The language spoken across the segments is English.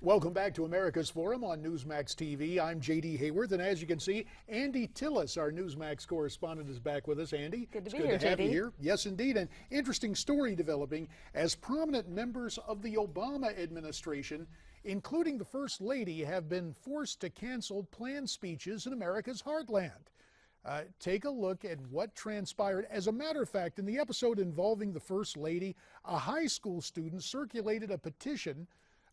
Welcome back to America's Forum on Newsmax TV. I'm J.D. Hayworth, and as you can see, Andy Tillis, our Newsmax correspondent, is back with us. Andy, good to it's be good here, to have JD. you here. Yes, indeed. An interesting story developing as prominent members of the Obama administration, including the First Lady, have been forced to cancel planned speeches in America's heartland. Take a look at what transpired. As a matter of fact, in the episode involving the First Lady, a high school student circulated a petition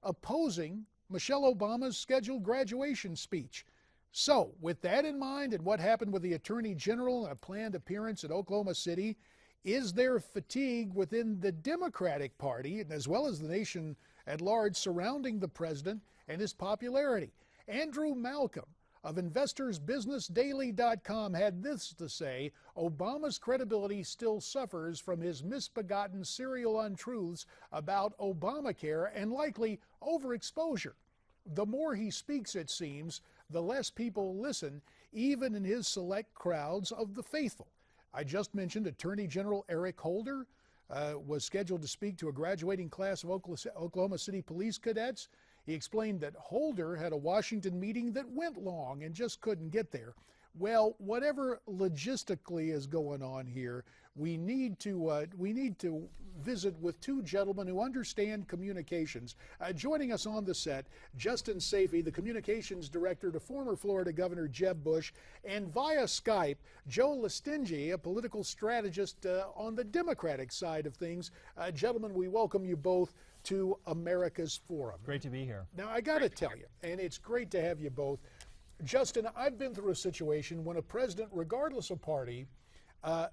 opposing Michelle Obama's scheduled graduation speech. So, with that in mind and what happened with the Attorney General and a planned appearance in Oklahoma City, is there fatigue within the Democratic Party, as well as the nation at large, surrounding the president and his popularity? Andrew Malcolm of InvestorsBusinessDaily.com had this to say: Obama's credibility still suffers from his misbegotten serial untruths about Obamacare and likely overexposure. The more he speaks, it seems, the less people listen, even in his select crowds of the faithful. I just mentioned Attorney General Eric Holder was scheduled to speak to a graduating class of Oklahoma City police cadets. He explained that Holder had a Washington meeting that went long and just couldn't get there. Well, whatever logistically is going on here, we need to visit with two gentlemen who understand communications. Joining us on the set, Justin Sayfie, the communications director to former Florida Governor Jeb Bush, and via Skype, Joe Lestingi, a political strategist on the Democratic side of things. Gentlemen, we welcome you both to America's Forum. Great to be here. Now, I got to tell you, and it's great to have you both. Justin, I've been through a situation when a president, regardless of party,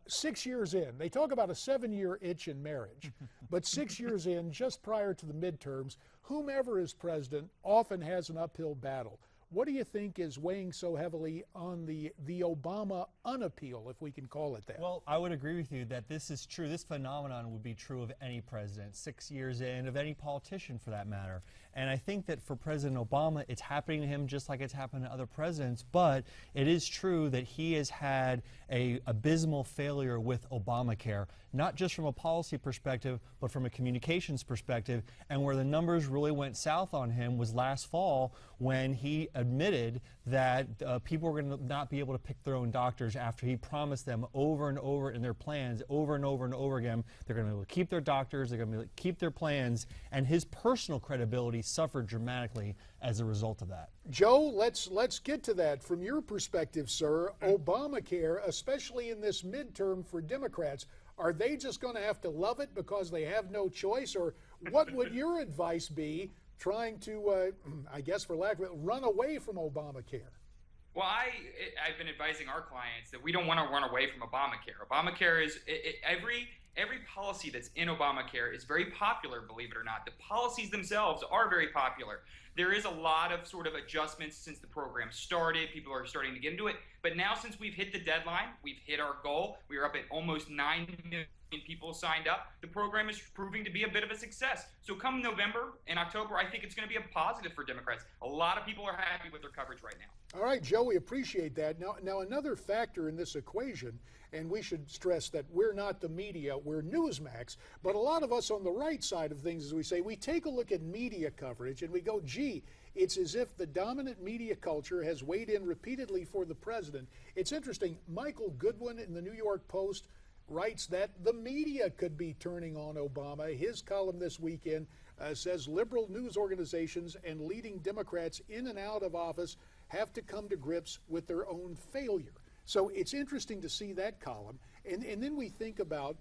6 years in, they talk about a 7-year itch in marriage, but 6 years in, just prior to the midterms, whomever is president often has an uphill battle. What do you think is weighing so heavily on the Obama unappeal, if we can call it that? Well, I would agree with you that this is true. This phenomenon would be true of any president, 6 years in, of any politician for that matter. And I think that for President Obama, it's happening to him just like it's happened to other presidents. But it is true that he has had an abysmal failure with Obamacare, not just from a policy perspective, but from a communications perspective. And where the numbers really went south on him was last fall when he admitted that people were going to not be able to pick their own doctors after he promised them over and over in their plans, over and over and over again, they're going to be able to keep their doctors, they're going to be able to keep their plans, and his personal credibility suffered dramatically as a result of that. Joe, let's get to that. From your perspective, sir, Obamacare, especially in this midterm for Democrats, are they just going to have to love it because they have no choice? Or what would your advice be trying to, I guess for lack of it, run away from Obamacare? Well, I've been advising our clients that we don't want to run away from Obamacare. Obamacare is every policy that's in Obamacare is very popular, believe it or not. The policies themselves are very popular. There is a lot of sort of adjustments since the program started. People are starting to get into it. But now since we've hit the deadline, we've hit our goal. We are up at almost 9 million people signed up. The program is proving to be a bit of a success. So come November and October, I think it's going to be a positive for Democrats. A lot of people are happy with their coverage right now. All right, Joe, we appreciate that. Now another factor in this equation, and we should stress that we're not the media, we're Newsmax, but a lot of us on the right side of things, as we say, we take a look at media coverage and we go, gee, it's as if the dominant media culture has weighed in repeatedly for the president. It's interesting, Michael Goodwin in the New York Post writes that the media could be turning on Obama. His column this weekend says liberal news organizations and leading Democrats in and out of office have to come to grips with their own failure. So it's interesting to see that column. And then we think about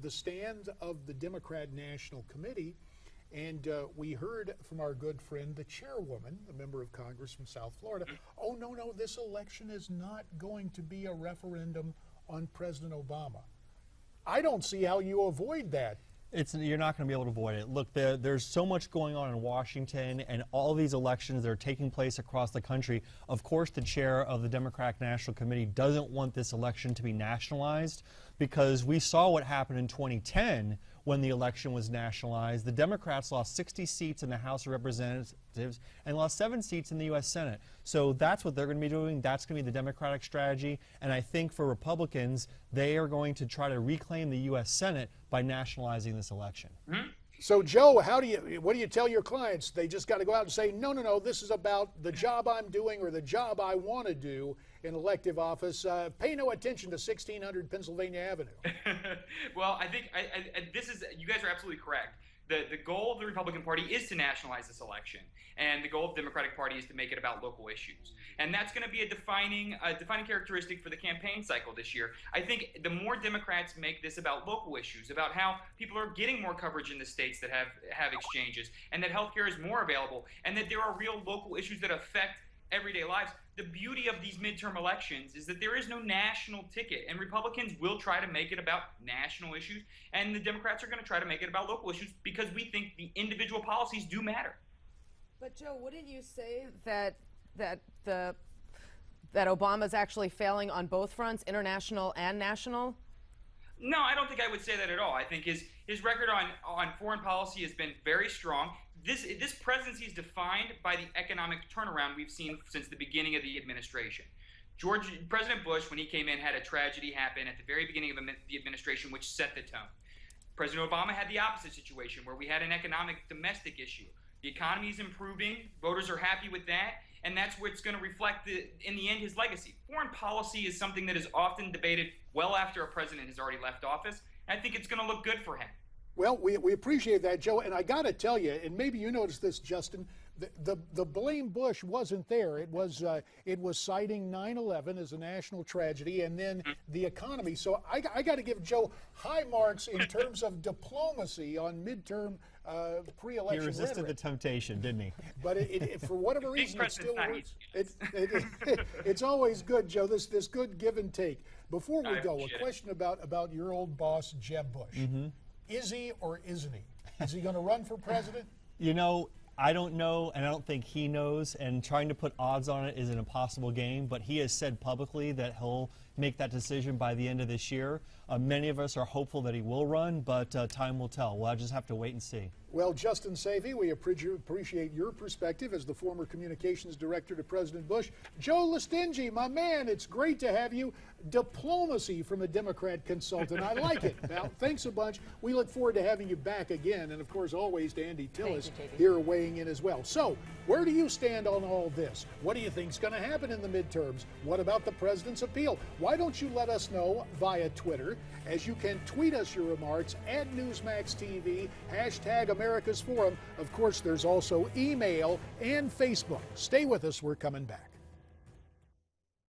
the stand of the Democrat National Committee. And we heard from our good friend, the chairwoman, a member of Congress from South Florida, oh, no, this election is not going to be a referendum on President Obama. I don't see how you avoid that. You're not going to be able to avoid it. Look, there's so much going on in Washington and all these elections that are taking place across the country. Of course, the chair of the Democratic National Committee doesn't want this election to be nationalized because we saw what happened in 2010 when the election was nationalized. The Democrats lost 60 seats in the House of Representatives and lost 7 seats in the U.S. Senate. So that's what they're going to be doing. That's going to be the Democratic strategy. And I think for Republicans, they are going to try to reclaim the U.S. Senate by nationalizing this election. Mm-hmm. So, Joe, what do you tell your clients? They just got to go out and say, no, no, no, this is about the job I'm doing or the job I want to do in elective office. Pay no attention to 1600 Pennsylvania Avenue. Well, I think you guys are absolutely correct. The goal of the Republican Party is to nationalize this election, and the goal of the Democratic Party is to make it about local issues. And that's going to be a defining characteristic for the campaign cycle this year. I think the more Democrats make this about local issues, about how people are getting more coverage in the states that have exchanges, and that healthcare is more available, and that there are real local issues that affect everyday lives. The beauty of these midterm elections is that there is no national ticket, and Republicans will try to make it about national issues, and the Democrats are going to try to make it about local issues because we think the individual policies do matter. But Joe, wouldn't you say that Obama's actually failing on both fronts, international and national? No, I don't think I would say that at all. I think his record on foreign policy has been very strong. This presidency is defined by the economic turnaround we've seen since the beginning of the administration. President Bush, when he came in, had a tragedy happen at the very beginning of the administration, which set the tone. President Obama had the opposite situation, where we had an economic domestic issue. The economy is improving, voters are happy with that, and that's what's going to reflect, in the end, his legacy. Foreign policy is something that is often debated well after a president has already left office, and I think it's going to look good for him. Well, we appreciate that, Joe, and I got to tell you, and maybe you noticed this, Justin, the blame Bush wasn't there. It was citing 9/11 as a national tragedy, and then the economy. So I got to give Joe high marks in terms of diplomacy on midterm pre-election. He resisted rhetoric. the temptation, didn't he? But for whatever reason, it still works. It's always good, Joe. This good give and take. Before we go, a question about your old boss, Jeb Bush. Mm-hmm. Is he or isn't he? Is he going to run for president? You know, I don't know, and I don't think he knows, and trying to put odds on it is an impossible game, but he has said publicly that he'll make that decision by the end of this year. Many of us are hopeful that he will run, but time will tell. We'll just have to wait and see. Well, Justin Sayfie, we appreciate your perspective as the former communications director to President Bush. Joe Lestingi, my man, it's great to have you. Diplomacy from a Democrat consultant. I like it. Now, thanks a bunch. We look forward to having you back again. And, of course, always to Andy Tillis here weighing in as well. So, where do you stand on all this? What do you think is going to happen in the midterms? What about the president's appeal? Why don't you let us know via Twitter, as you can tweet us your remarks at Newsmax TV, # America's Forum. Of course, there's also email and Facebook. Stay with us. We're coming back.